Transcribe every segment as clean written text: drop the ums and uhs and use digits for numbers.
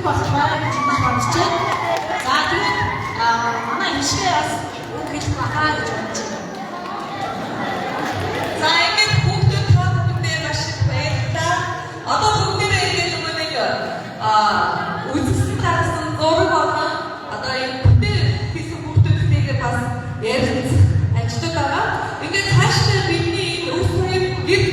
болох байгаа гэж бодож байна. За тэгээд манай ишгээ бас үг гэж байгаа гэж бодож байна. За ингээд хүүхдүүд тоогдсон маш их баярлалаа. Одоо бүгдээрээ ингээд нэг үзсэн тарсан зураг болон одоо энэ бүтээл хийсэн хүүхдүүдтэйгээ бас ярилцах ажил байгаа. Ингээд цаашдаа бидний энэ үс хоёр гэр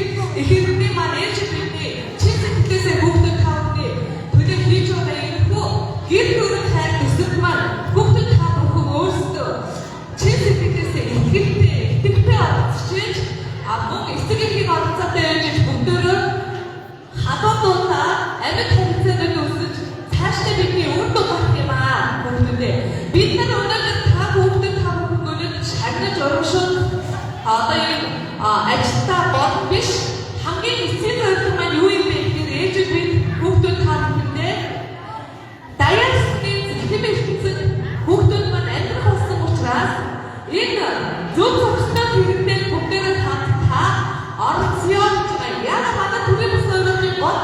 эхэрний маань ээж бидний чин сэтгэлээсээ хүүхдүүд таавны төлөв хийж байгаа энэ хүү гэр бүлийн хайр төсөв маань хүүхдүүд таав өөрсдөө чин сэтгэлээсээ итгэвтэй олцож мөн эсрэгийн оролцоотой байж бүгдөө хадуудаа амьд харилцаанд үсэж цаашдаа бидний үр дүн гарах юм аа бүгдээ. Бид нар өнөөдөр та бүгдээ та бүхэнд шагнаж урамшуул одоо энэ ажилтаа бод биш хамгийн эцсийн зорилго маань юу юм бэ гэхээр ээжүүд бид бүгдээ та бүхэндээ даяарсны захим ертөнцид бүгдүүд маань амьдрах болсон учраас энэ зөв зөвхөн хэрэгтэй бүгдээ орцёо яна манай түрээ бүсөөрөж бод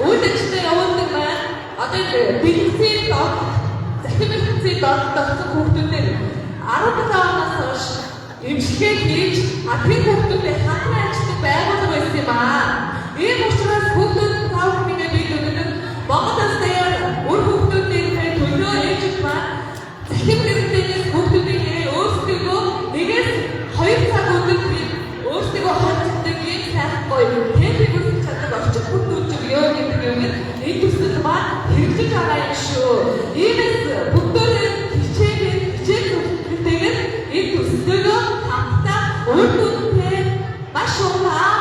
үйлчлээ явуулдаг байна. Одоо бэлтгэл захимэлцээ дорсон хүүхдүүдээр 17 оноос хойш эмчилгээ хийж тэр хүүхдүүдэд хамтран ажилладаг байгууллага байсан юм аа. Ийм учраас хүүхдүүд таавхны бид өнөөдөр Монгол улсаар үр хүүхдүүдийн төлөө ээжид маань захимэлцээс хүүхдүүдийн өөрсдөө нэгээс 2 цаг өдөр өөрсдөө ханддаг ийм сайхгүй темпийг үсгэж чаддаг орчин бүтээгдэхүүн юу гэдэг юм энэ төсөл маань хэрэгжиж байгаа юм шүү. Иймээс бүгдөө хичээгээд энэ төслөө хамтдаа өөртөө маш удаан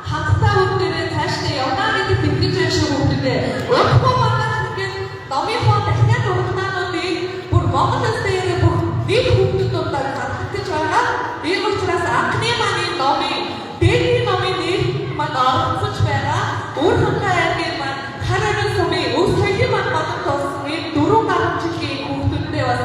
хамтдаа бүгдээ цаашдаа явна гэдэг тэтгэж байна шүү бүгдээ. Өөрөөр манайх ингээд номын хоо дахиад урагдаануудыг бүр Монгол улсын бүх нийт хүүхдүүд удаа гаргаж байгаа. Ийм учраас анхны маань номын дээдний номын нэр маань оролцож байгаа. Өөрхөн аймгийн маань харин сумын өс хоёрын маань бодсон ийм 4 гаруй жилийн хүүхдүүдтэй бас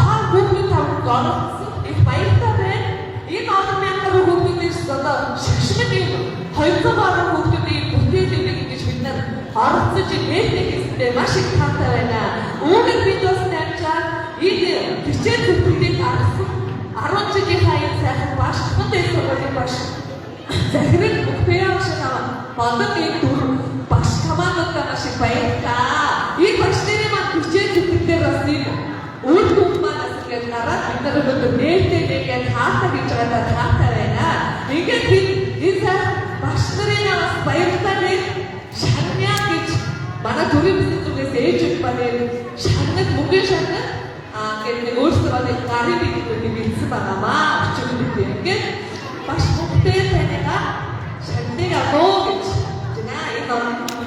та хүүхдүүд тавд оролцсон их баяртай байна. Энэ олон мянган хүүхдүүдээс одоо шигшмэг ийм 200 гаруй хүүхдүүдийн бүтээлүүдийг ингэж бид нар оролцож нээлттэй хийхдээ маш их таатай байна. Үүнийг бид бас дамжаад энэ хичээл зүтгэлийг гаргасан 10 жилийн хаяг сайхан баш хүнтэй сургуулийн баш захирал бүхпэяг шиг болдог энэ дүр баш командуудаа маш их баярлалаа. Энэ башны маань хичээл зүтгэлээр бас нэг үр дүн манаас ингээд гараад бид нар өнөөдөр нээлттэй нэгээд хаалтаа гэж байгаа таатай байна. Ингээд бид энэ сайхан баш нарын бас баярлалаа гэж шагнаа гэж манай төрийн бүсгээс ээжүүд маань шагнад мөнгөний шагнад гэдэг өөрсдөө нэг гарын биеийг бичсэн байгаамаа. Өчигдөр ингээд маш бүгдээ таньгаа шагныг аваа гэж байна. Энэ онцлог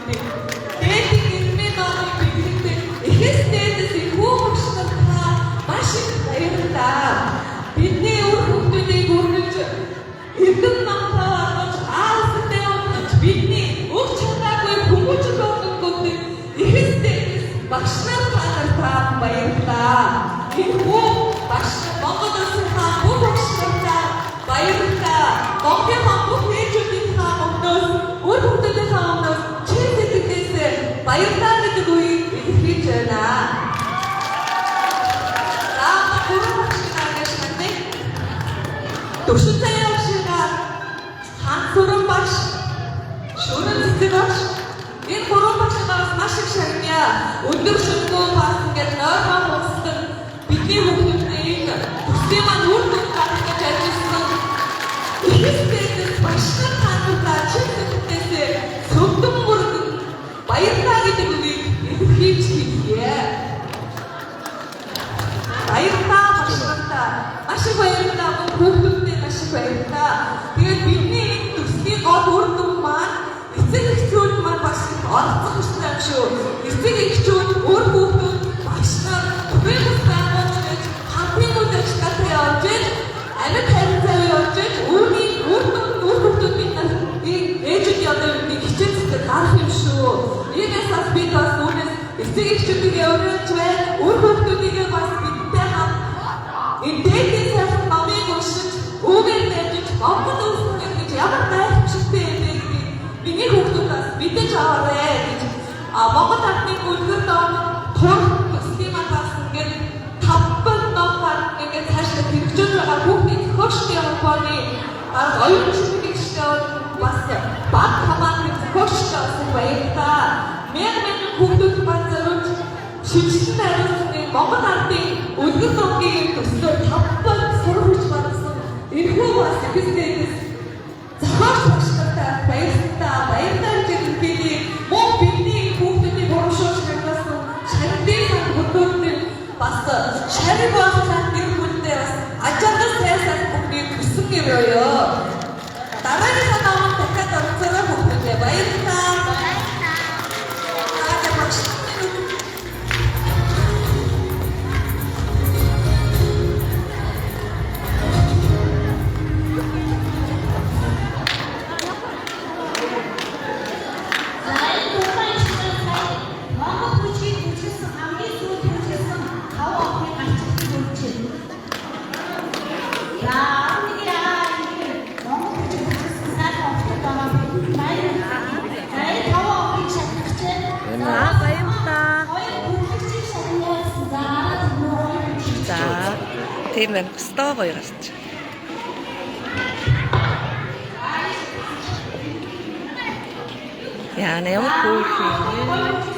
дээдийн ирмэн номыг бичлээ. Эхээс дээдэс их хүүхдүүд та маш их баярлалаа. Бидний үр хүүхдүүдийг өргөж эрдэм намтаа орж аастай орж бидний өг чанаагүй хүмүүжил болгонгуудыг эхээс дээдэс багш нар та баярлалаа. Энэ хүү багш Монгол улсын хаан бүх багш нартай баярлалаа. Монголын хаан бүх ээжүүдийн хаан өмнөөс үр хүүхдүүдийн хаан өмнөөс чин сэтгэлээсээ баярлалаа гэдэг үгийг илэрхийлж байна. Гурван багш нартай шатны төвшин заяа багшгаа хаан суран багш шүрэн цэцэг багш энэ гурван багшнаас маш их шагнаа. Өндөр шүнгөө бас ингээд нойроо хусдаг бидний хүүхдүүдийн төсвийн маань үр дүн гаргаж ажилласан. Ихэнхдээ башнаа таамаглаа чин сэтгэлээсээ сөвдөн бүрэн баярлалаа гэдэг үгийг илэрхийлж хийе. Баярлалаа башнаатаа маш их баярлалаа хүүхдүүдтэй маш их баярлалаа. Тэгээд бидний төсвийн гол үр дүн маань эцэг эхчүүд маань бас оролцох хэрэгтэй юм шүү. Эцэг эхчүүд өөр хүүхдүүд багш нар түгээх байгууллагч хамтын ажиллагатай явж амьд харилцаа явж үүний үр хүүхдүүд бид нар ээжүүд одоо нэг хичээл зүтгэл гарах юм шүү. Иймээс бас бид бас үүнээс эцэг эхчүүдийг явуулж байна. Өөр хүүхдүүдийг бас бидтэй хамт энэ дээдийн сайхан номыг уншиж үүгээр дайжиж Монгол улсын гэж ямар гайхамшигтай юм бэ гэдгийг миний хүүхдүүд бас мэдэж аваарай гэж Монгол Ардын гүйлгэр 어려운 친구들 시간 왔어요. 밥가만 거시가서 와있다. 매일매일 공도 만져로 주신다는 먹어놨대. 어디서 게 그래서 답변 서로 볼줄 알았어. 이거 왔어. 그때 자꾸 시작다. 와있다. 이렇게 그게 뭐 빈디 공들이 버릇이 갔어. 잘돼서 못들 봤어. 잘 봐서 잘들 못돼 왔어. 아까도 세상 공이 급승이로요. 나라에서 나온 백화 점수를 먹는데 와있다. 나한테 박수. За тийм байна. Өстой гоё гарч. Яа, ямар хөөрхөн.